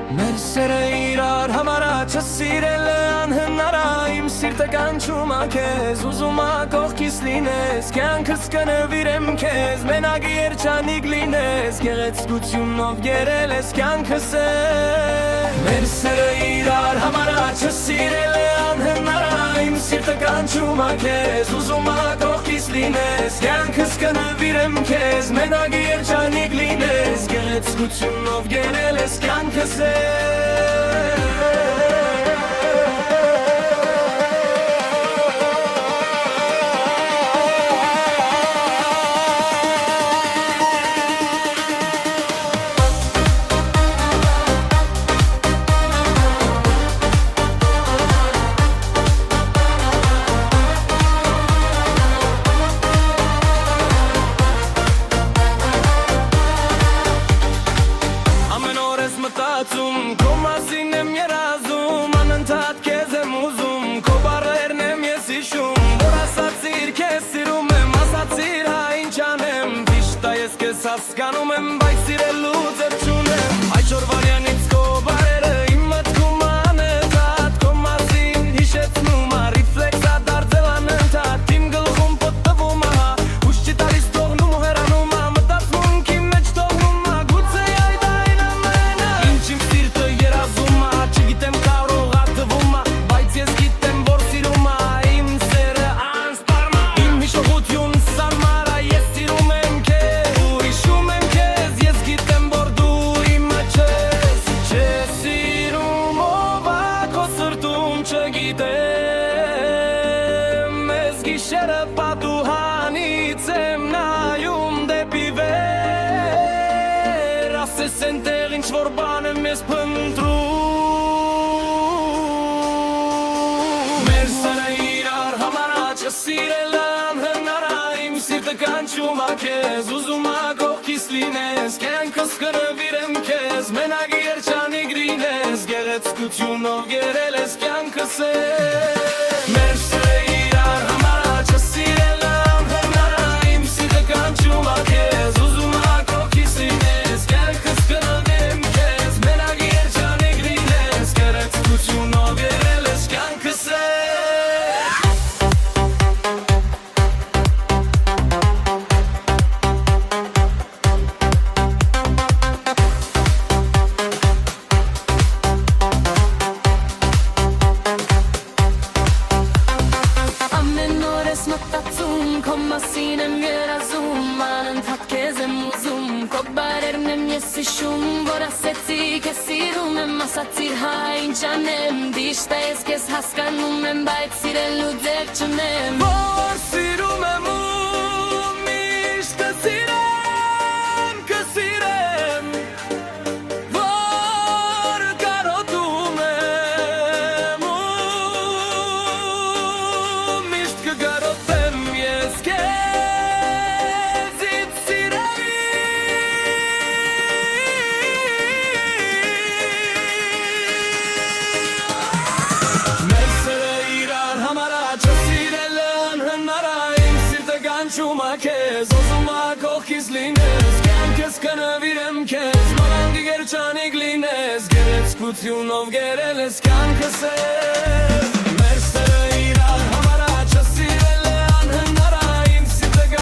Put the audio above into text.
Մեր սերը իրար համարա չսիրելը անհնարա Իմ սիրտը կանչում ա քեզ ուզում ա կողքիս լինես Կյանքս կնվիրեմ քեզ մենակ երջանիկ լինես Գեղեցկությունով գերել ես կյանքս Մեր սերը իրար համարա չսիրելը անհնարա Իմ սիրտը կանչում ա քեզ ուզում ա կողքիս լինես Կյանքս կնվիրեմ քեզ մենակ երջանիկ լինես Գեղեցկությունով գերել ես կյանքս Քո մասին եմ երազում, անընդհատ քեզ եմ ուզում Քո բառերն եմ ես հիշում, որ ասացիր քեզ սիրում եմ Ասացիր հա ինչ անեմ, ճիշտ է ես քեզ հասկանում եմ Բայց սիրելու ձև չունեմ, այդ շորվարյանից քո բառերը իմ մտքում անընդհատ Քո մասին հիշեցնում ա, ռիֆլեքս ա դարձել անընդհատ Իմ գլխում պտտվում ա, ուշ չի տալիս թողնում ու հեռանում ա Մտածմունքի մեջ թողնում ա, գուցե այդ այն ամենը Ինչ իմ սիրտը երազում ա, չգիտեմ կարող ա թվում ա Բայց ես գիտեմ որ սիրում ա, իմ սերը անսպառնա Իմ հիշողություն սարմար ա, ես սիրում եմ քեզ ու հիշում եմ քեզ Ես գիտեմ որ դու իմը չես, չես սիրում ով ա քո սրտում չգիտեմ Ես գիշերը պատուհանից եմ նայում դեպի վեր Ասես ենտեղ ինչ որ բան եմ ես փնտրում Մեր սերը իրար համարա չսիրելը անհնարա Իմ սիրտը կանչում ա քեզ ուզում ա կողքիս լինես Կյանքս կնվիրեմ քեզ մենակ երջանիկ լինես Գեղեցկությունով գերել ես կյանքս Մեր սերը իրար համարա չսիրելը անհնարա Իմ սիրտը կանչում ա քեզ ուզում ա կողքիս լինես Կյանքս կնվիրեմ քեզ մենակ երջանիկ լինես Գեղեցկությունով գերել ես կյանքս Մտածում, քո մասին եմ երազում Անընդհատ քեզ եմ ուզում Քո բառերն եմ ես հիշում Որ ասեցի քեզ սիրում եմ Ասացիր հա ինչ անեմ Ճիշտ է ես քեզ հասկանում եմ Բայց սիրելու ձև չունեմ Որ սիրում եմ ու միշտ կսիրեմ Կսիրեմ Որ կարոտում եմ ու միշտ կգարոտեմ ես քեզից սիրելի Մեր սերը իրար համարա չսիրելը անհնարա Իմ սիրտը կանչում ա քեզ ուզում ա կողքիս լինես Կյանքս կնվիրեմ քեզ մենակ երջանիկ լինես Գեղեցկությունով գերել ես կյանքս